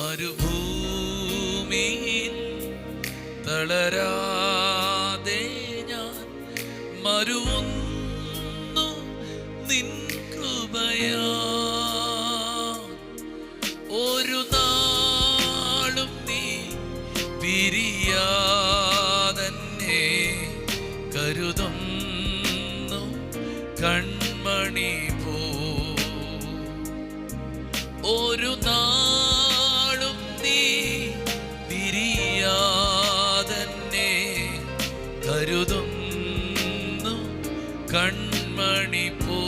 മരുഭൂമിയിൽ തളരാതെ ഞാൻ മരുവുന്നു നിൻ കൃപയാ. ഒരു നാളും നീ പിരിയാതെന്നെ കരുതുന്നു കൺമണി പോ. ഒരു നാളും നീ പിരിയാതെന്നെ കരുതുന്നു കൺമണി പോ.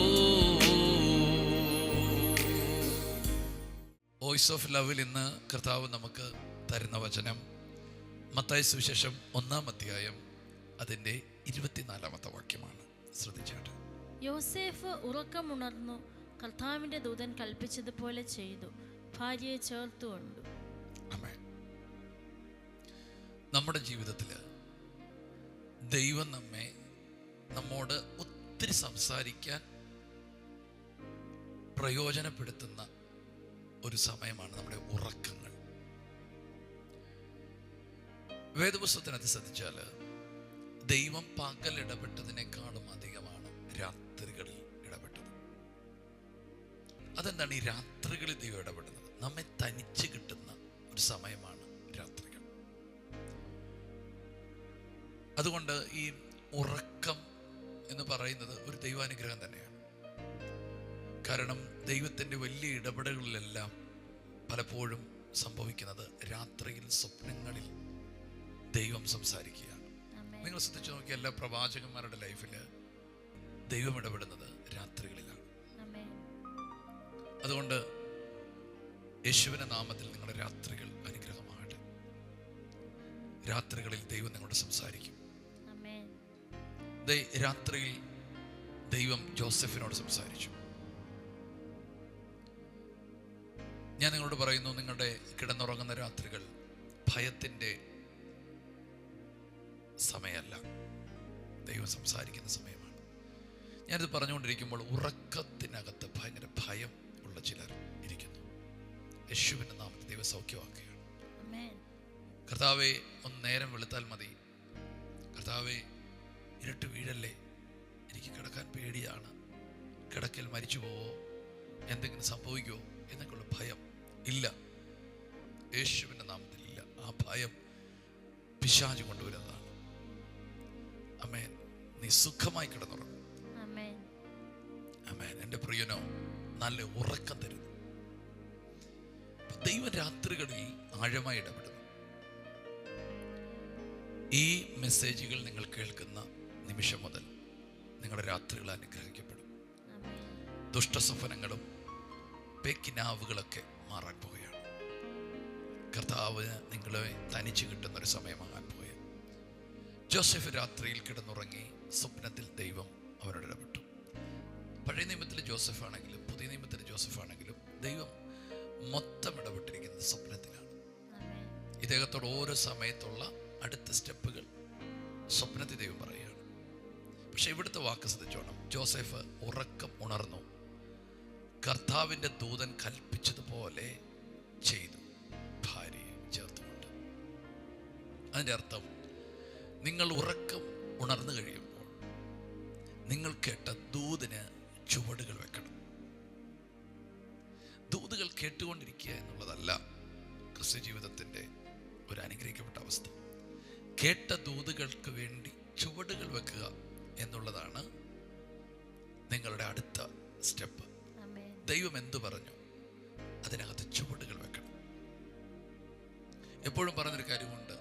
വോയിസ് ഓഫ് ലവിൽ ഇന്ന് കർത്താവ് നമുക്ക് തരുന്ന വചനം മത്തായി സുവിശേഷം 1-ാം അധ്യായം അതിൻ്റെ 24-ാമത്തെ വാക്യമാണ്. ശ്രദ്ധിച്ചാട്ട്. യോസേഫ് ഉറക്കമുണർന്നു, കർത്താവിന്റെ ദൂതൻ കൽപ്പിച്ചതുപോലെ ചെയ്തു, ഭാര്യയെ ചേർത്തുകൊണ്ടു. ആമേൻ. നമ്മുടെ ജീവിതത്തിൽ ദൈവം നമ്മോട് ഒത്തിരി സംസാരിക്കാൻ പ്രയോജനപ്പെടുത്തുന്ന ഒരു സമയമാണ് നമ്മുടെ ഉറക്കങ്ങൾ. വേദപുസ്തകത്തിനകത്ത് ശ്രദ്ധിച്ചാൽ ദൈവം പകൽ ഇടപെട്ടതിനേക്കാളും അധികമാണ് രാത്രികളിൽ ഇടപെട്ടത്. അതെന്താണ് ഈ രാത്രികളിൽ ദൈവം ഇടപെടുന്നത്? നമ്മെ തനിച്ച് കിട്ടുന്ന ഒരു സമയമാണ് രാത്രികൾ. അതുകൊണ്ട് ഈ ഉറക്കം എന്ന് പറയുന്നത് ഒരു ദൈവാനുഗ്രഹം തന്നെയാണ്. കാരണം ദൈവത്തിൻ്റെ വലിയ ഇടപെടലുകളെല്ലാം പലപ്പോഴും സംഭവിക്കുന്നത് രാത്രിയിൽ, സ്വപ്നങ്ങളിൽ ദൈവം സംസാരിക്കുകയാണ്. നിങ്ങൾ ശ്രദ്ധിച്ചു നോക്കിയ എല്ലാ പ്രവാചകന്മാരുടെ ലൈഫിൽ ദൈവം ഇടപെടുന്നത് രാത്രികളിലാണ്. അതുകൊണ്ട് യേശുവിന്റെ നാമത്തിൽ നിങ്ങളുടെ രാത്രികൾ അനുഗ്രഹമാകട്ടെ. രാത്രികളിൽ ദൈവം നിങ്ങളോട് സംസാരിക്കും. രാത്രിയിൽ ദൈവം ജോസഫിനോട് സംസാരിച്ചു. ഞാൻ നിങ്ങളോട് പറയുന്നു, നിങ്ങളുടെ കിടന്നുറങ്ങുന്ന രാത്രികൾ ഭയത്തിൻ്റെ സമയമല്ല, ദൈവം സംസാരിക്കുന്ന സമയമാണ്. ഞാനിത് പറഞ്ഞുകൊണ്ടിരിക്കുമ്പോൾ ഉറക്കത്തിനകത്ത് ഭയങ്കര ഭയം ഉള്ള ചിലർ ഇരിക്കുന്നു. യേശുവിൻ്റെ നാമത്തിൽ ദൈവം സൗഖ്യമാക്കുകയാണ്. കർത്താവേ, ഒന്ന് നേരം വെളുത്താൽ മതി. കർത്താവേ, ഇരുട്ട് വീഴല്ലേ, എനിക്ക് കിടക്കാൻ പേടിയാണ്, കിടക്കൽ മരിച്ചു പോവോ, എന്തെങ്കിലും സംഭവിക്കുമോ എന്നൊക്കെയുള്ള ഭയം ഇല്ല. യേശുവിൻ്റെ നാമത്തിൽ ഇല്ല. ആ ഭയം പിശാച് കൊണ്ടുവരുന്നതാണ്. ആമേൻ. നീ സുഖമായി കിടന്നുറങ്ങും. ആമേൻ. എൻ്റെ പ്രിയനോ നല്ല ഉറക്കം തരുന്നു. ദൈവം രാത്രികളിൽ ആഴമായി ഇടപെടുന്നു. ഈ മെസ്സേജുകൾ നിങ്ങൾ കേൾക്കുന്ന നിമിഷം മുതൽ നിങ്ങളുടെ രാത്രികൾ അനുഗ്രഹിക്കപ്പെടും. ദുഷ്ടസ്വപ്നങ്ങളും പേക്കിനാവുകളൊക്കെ മാറാൻ പോവുകയാണ്. കർത്താവിന് നിങ്ങളെ തനിച്ച് കിട്ടുന്നൊരു സമയമാകാൻ പോയ ജോസഫ് രാത്രിയിൽ കിടന്നുറങ്ങി. സ്വപ്നത്തിൽ ദൈവം അവരോട് ഇടപെട്ടു. പഴയ നിയമത്തിലെ ജോസഫ് ആണെങ്കിലും പുതിയ നിയമത്തിലെ ജോസഫ് ആണെങ്കിലും ദൈവം മൊത്തം ഇടപെട്ടിരിക്കുന്നത് സ്വപ്നത്തിലാണ്. ഇദ്ദേഹത്തോട് ഓരോ സമയത്തുള്ള അടുത്ത സ്റ്റെപ്പുകൾ സ്വപ്നത്തിൽ ദൈവം പറയുകയാണ്. പക്ഷെ ഇവിടുത്തെ വാക്ക് ശ്രദ്ധിച്ചോണം. ജോസഫ് ഉറക്കം ഉണർന്നു, കർത്താവിൻ്റെ ദൂതൻ കൽപ്പിച്ചതുപോലെ ചെയ്തു, ഭാര്യയെ ചേർത്തുകൊണ്ട്. അതിൻ്റെ അർത്ഥം, നിങ്ങൾ ഉറക്കം ഉണർന്നു കഴിയുമ്പോൾ നിങ്ങൾ കേട്ട ദൂതിന് ചുവടുകൾ വെക്കണം. ദൂതുകൾ കേട്ടുകൊണ്ടിരിക്കുക എന്നുള്ളതല്ല ക്രിസ്ത്യ ജീവിതത്തിൻ്റെ ഒരു അനുഗ്രഹിക്കപ്പെട്ട അവസ്ഥ. കേട്ട ദൂതുകൾക്ക് വേണ്ടി ചുവടുകൾ വെക്കുക എന്നുള്ളതാണ് നിങ്ങളുടെ അടുത്ത സ്റ്റെപ്പ്. ദൈവം എന്തു പറഞ്ഞു അതിനകത്ത് ചുവടുകൾ വെക്കണം. എപ്പോഴും പറഞ്ഞൊരു കാര്യമുണ്ട്,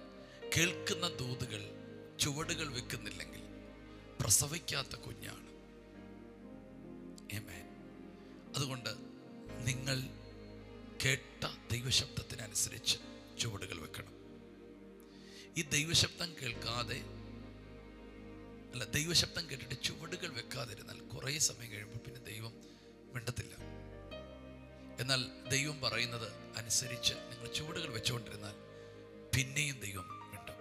കേൾക്കുന്ന ദൂതുകൾ ചുവടുകൾ വെക്കുന്നില്ലെങ്കിൽ പ്രസവിക്കാത്ത കുഞ്ഞാണ്. ആമേൻ. അതുകൊണ്ട് നിങ്ങൾ കേട്ട ദൈവശബ്ദത്തിനനുസരിച്ച് ചുവടുകൾ വെക്കണം. ഈ ദൈവശബ്ദം കേൾക്കാതെ അല്ല, ദൈവശബ്ദം കേട്ടിട്ട് ചുവടുകൾ വെക്കാതിരുന്നാൽ കുറേ സമയം കഴിയുമ്പോൾ പിന്നെ ദൈവം മിണ്ടത്തില്ല. എന്നാൽ ദൈവം പറയുന്നത് അനുസരിച്ച് നിങ്ങൾ ചുവടുകൾ വെച്ചുകൊണ്ടിരുന്നാൽ പിന്നെയും ദൈവം മിണ്ടും,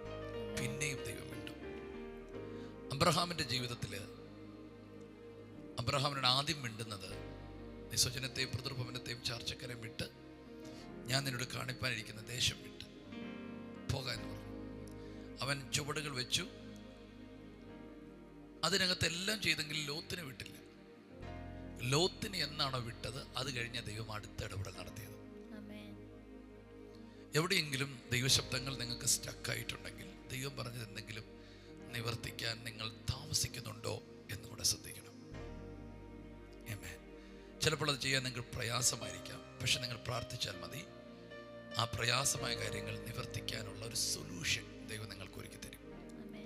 പിന്നെയും ദൈവം മിണ്ടും. അബ്രഹാമിൻ്റെ ജീവിതത്തിൽ അബ്രഹാമിനോട് ആദ്യം മിണ്ടുന്നത് നിസ്വജനത്തെയും പിതൃഭവനത്തെയും ചാർച്ചക്കരെയും വിട്ട് ഞാൻ നിന്നോട് കാണിപ്പാനിരിക്കുന്ന ദേശം വിട്ട് പോകാൻ എന്ന് പറഞ്ഞു. അവൻ ചുവടുകൾ വെച്ചു. അതിനകത്തെല്ലാം ചെയ്തെങ്കിൽ ലോത്തിനെ വിട്ടില്ല. ലോത്തിനെ എന്നാണോ വിട്ടത്, അത് കഴിഞ്ഞ ദൈവം അടുത്ത ഇടപെടൽ നടത്തിയത്. എവിടെയെങ്കിലും ദൈവശബ്ദങ്ങൾ നിങ്ങൾക്ക് സ്റ്റക്കായിട്ടുണ്ടെങ്കിൽ, ദൈവം പറഞ്ഞത് എന്തെങ്കിലും നിവർത്തിക്കാൻ നിങ്ങൾ താമസിക്കുന്നുണ്ടോ എന്നുകൂടെ ശ്രദ്ധിക്കണം. ആമേൻ. ചിലപ്പോൾ അത് ചെയ്യാൻ നിങ്ങൾക്ക് പ്രയാസമായിരിക്കാം. പക്ഷെ നിങ്ങൾ പ്രാർത്ഥിച്ചാൽ മതി. ആ പ്രയാസമായ കാര്യങ്ങൾ നിവർത്തിക്കാനുള്ള ഒരു സൊല്യൂഷൻ ദൈവം നിങ്ങൾക്ക് ഒരുക്കി തരും.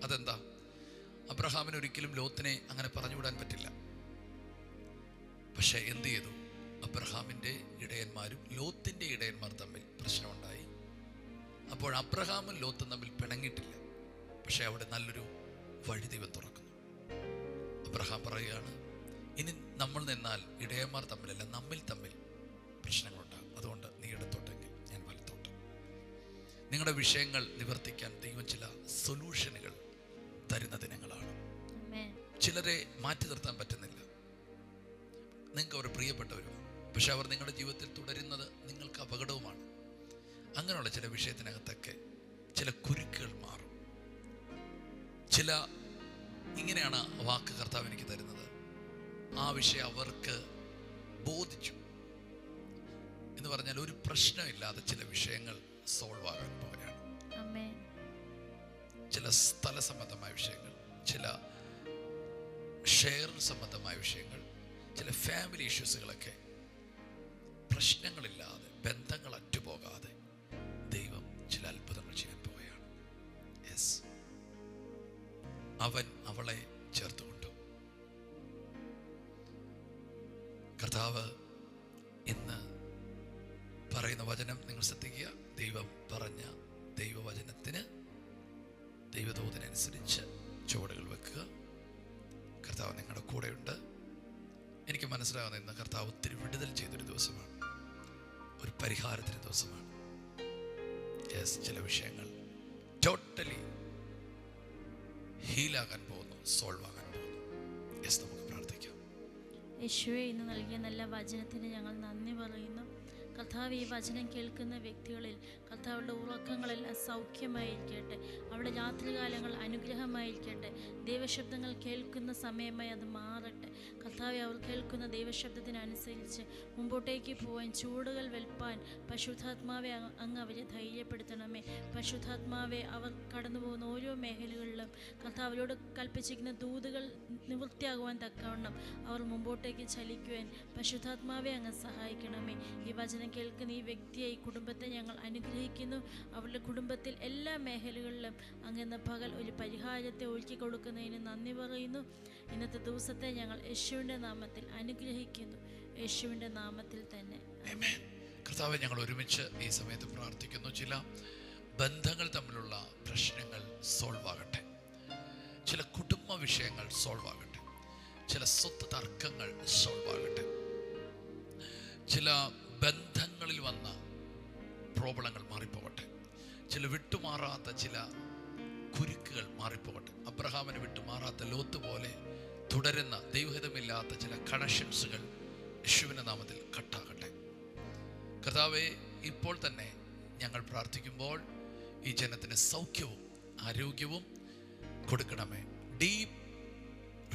അതെന്താ? അബ്രഹാമിന് ഒരിക്കലും ലോത്തിനെ അങ്ങനെ പറഞ്ഞുവിടാൻ പറ്റില്ല. പക്ഷെ എന്ത് ചെയ്തു? അബ്രഹാമിൻ്റെ ഇടയന്മാരും ലോത്തിൻ്റെ ഇടയന്മാർ തമ്മിൽ പ്രശ്നമുണ്ടായി. അപ്പോൾ അബ്രഹാമും ലോത്തും തമ്മിൽ പിണങ്ങിയിട്ടില്ല. പക്ഷെ അവിടെ നല്ലൊരു വഴി ദൈവം തുറക്കുന്നു. അബ്രഹാം പറയുകയാണ്, ഇനി നമ്മൾ നിന്നാൽ ഇടയന്മാർ തമ്മിലല്ല, നമ്മിൽ തമ്മിൽ പ്രശ്നങ്ങളുണ്ടാകും. അതുകൊണ്ട് നീ ഇടത്തോട്ടെങ്കിൽ ഞാൻ വലത്തോട്ട്. നിങ്ങളുടെ വിഷയങ്ങൾ നിവർത്തിക്കാൻ ദൈവം ചില സൊല്യൂഷനുകൾ തരുന്ന ദിനങ്ങളാണ്. ചിലരെ മാറ്റി നിർത്താൻ പറ്റുന്നില്ല. നിങ്ങൾക്ക് അവർ പ്രിയപ്പെട്ടവരുമാണ്, പക്ഷെ അവർ നിങ്ങളുടെ ജീവിതത്തിൽ തുടരുന്നത് നിങ്ങൾക്ക് അപകടവുമാണ്. അങ്ങനെയുള്ള ചില വിഷയത്തിനകത്തൊക്കെ ചില കുരുക്കുകൾ മാറും. ഇങ്ങനെയാണ് വാക്ക് കർത്താവ് എനിക്ക് തരുന്നത്. ആ വിഷയം അവർക്ക് ബോധിച്ചു എന്ന് പറഞ്ഞാൽ ഒരു പ്രശ്നമില്ലാതെ ചില വിഷയങ്ങൾ സോൾവ് ആകാൻ പോവുകയാണ്. ചില സ്ഥല സംബന്ധമായ വിഷയങ്ങൾ, ചില ഷെയർ സംബന്ധമായ വിഷയങ്ങൾ, ചില ഫാമിലി ഇഷ്യൂസുകളൊക്കെ പ്രശ്നങ്ങളില്ലാതെ, ബന്ധങ്ങൾ അറ്റുപോകാതെ ദൈവം ചില അത്ഭുതങ്ങൾ ചെയ്യാൻ പോവുകയാണ്. യെസ്, അവൻ അവളെ ചേർത്തുകൊണ്ടു. കർത്താവ് ഇന്ന് പറയുന്ന വചനം നിങ്ങൾ ശ്രദ്ധിക്കുക. ദൈവം പറഞ്ഞ ദൈവവചനത്തിന്, ദൈവദൂതനനുസരിച്ച് ചുവടുകൾ വെക്കുക. കർത്താവ് നിങ്ങളുടെ കൂടെയുണ്ട്. എനിക്ക് മനസ്സിലാകുന്ന ഇന്ന് കർത്താവ് ഒത്തിരി വിടുതൽ ചെയ്തൊരു ദിവസമാണ്, ഒരു പരിഹാരത്തിൻ്റെ ദിവസമാണ്. യെസ്, ചില വിഷയങ്ങൾ ടോട്ടലി ഹീലാകാൻ പോകുന്നു, സോൾവ് ആകാൻ പോകുന്നു. യെസ്, നമുക്ക് പ്രാർത്ഥിക്കാം. യേശുവേ, ഇന്ന് നൽകിയ നല്ല വചനത്തിന് ഞങ്ങൾ നന്ദി പറയുന്നു. കർത്താവ്, ഈ വചനം കേൾക്കുന്ന വ്യക്തികളിൽ കർത്താവുടെ ഉറക്കങ്ങളെല്ലാം സൗഖ്യമായിരിക്കട്ടെ. അവിടെ രാത്രികാലങ്ങൾ അനുഗ്രഹമായിരിക്കട്ടെ. ദൈവശബ്ദങ്ങൾ കേൾക്കുന്ന സമയമായി അത് മാറട്ടെ. കർത്താവെ, അവർ കേൾക്കുന്ന ദൈവശബ്ദത്തിനനുസരിച്ച് മുമ്പോട്ടേക്ക് പോകാൻ, ചൂടുകൾ വെൽപ്പാൻ പരിശുദ്ധാത്മാവെ അങ്ങ് അവരെ ധൈര്യപ്പെടുത്തണമേ. പരിശുദ്ധാത്മാവെ, അവർ കടന്നു പോകുന്ന ഓരോ മേഖലകളിലും കർത്താവിനോട് കൽപ്പിച്ചിരിക്കുന്ന ദൂതുകൾ നിവൃത്തിയാകുവാൻ തക്കവണ്ണം അവർ മുമ്പോട്ടേക്ക് ചലിക്കുവാൻ പരിശുദ്ധാത്മാവെ അങ്ങ് സഹായിക്കണമേ. ഈ വചനം കേൾക്കുന്ന ഈ വ്യക്തിയെ, ഈ കുടുംബത്തെ ഞങ്ങൾ അനുഗ്രഹിക്കുന്നു. അവരുടെ കുടുംബത്തിൽ എല്ലാ മേഖലകളിലും അങ്ങെന്ന പകൽ ഒരു പരിഹാരത്തെ ഒരുക്കി കൊടുക്കുന്നതിന് നന്ദി പറയുന്നു. ഇന്നത്തെ ദിവസത്തെ ഞങ്ങൾ യേശുവിൻ്റെ നാമത്തിൽ അനുഗ്രഹിക്കുന്നു. യേശുവിൻ്റെ നാമത്തിൽ തന്നെ. കർത്താവേ, ഞങ്ങൾ ഒരുമിച്ച് ഈ സമയത്ത് പ്രാർത്ഥിക്കുന്നു. ചില ബന്ധങ്ങൾ തമ്മിലുള്ള പ്രശ്നങ്ങൾ സോൾവ് ആകട്ടെ. ചില കുടുംബ വിഷയങ്ങൾ സോൾവ് ആകട്ടെ. ചില സ്വത്ത് തർക്കങ്ങൾ സോൾവ് ആകട്ടെ. ചില ബന്ധങ്ങളിൽ വന്ന പ്രോബ്ലങ്ങൾ മാറിപ്പോകട്ടെ. ചില വിട്ടുമാറാത്ത ചില കുരുക്കുകൾ മാറിപ്പോകട്ടെ. അബ്രഹാമിന് വിട്ടുമാറാത്ത ലോത്ത് പോലെ തുടരുന്ന ദൈവഹിതമില്ലാത്ത ചില കണക്ഷൻസുകൾ യേശുവിൻ്റെ നാമത്തിൽ കട്ടാകട്ടെ. കർത്താവേ, ഇപ്പോൾ തന്നെ ഞങ്ങൾ പ്രാർത്ഥിക്കുമ്പോൾ ഈ ജനത്തിന് സൗഖ്യവും ആരോഗ്യവും കൊടുക്കണമേ. ഡീപ്പ്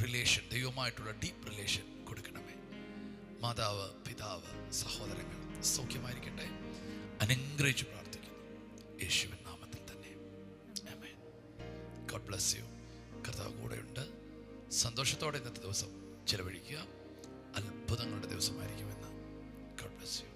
റിലേഷൻ, ദൈവമായിട്ടുള്ള ഡീപ്പ് റിലേഷൻ കൊടുക്കണമേ. മാതാവ്, പിതാവ്, സഹോദരങ്ങൾ സൗഖ്യമായിരിക്കട്ടെ. അനുഗ്രഹിച്ച് പ്രാർത്ഥിക്കുന്നു യേശുവിൻ നാമത്തിൽ തന്നെ. ആമേൻ. God bless you. കർത്താവ് കൂടെയുണ്ട്. സന്തോഷത്തോടെ ഇന്നത്തെ ദിവസം ചിലവഴിക്കുക. അത്ഭുതങ്ങളുടെ ദിവസമായിരിക്കുമെന്ന്. God bless U.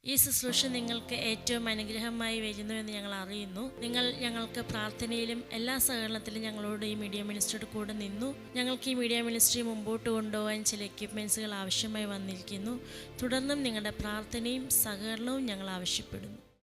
ഈ ശുശ്രൂഷ നിങ്ങൾക്ക് ഏറ്റവും അനുഗ്രഹമായി വരുന്നുവെന്ന് ഞങ്ങൾ അറിയുന്നു. നിങ്ങൾ ഞങ്ങൾക്ക് പ്രാർത്ഥനയിലും എല്ലാ സഹകരണത്തിലും ഞങ്ങളോട് ഈ മീഡിയ മിനിസ്ട്രിയുടെ കൂടെ നിന്നു. ഞങ്ങൾക്ക് ഈ മീഡിയ മിനിസ്ട്രി മുമ്പോട്ട് കൊണ്ടുപോകാൻ ചില എക്യുപ്മെൻറ്റ്സുകൾ ആവശ്യമായി വന്നിരിക്കുന്നു. തുടർന്നും നിങ്ങളുടെ പ്രാർത്ഥനയും സഹകരണവും ഞങ്ങൾ ആവശ്യപ്പെടുന്നു.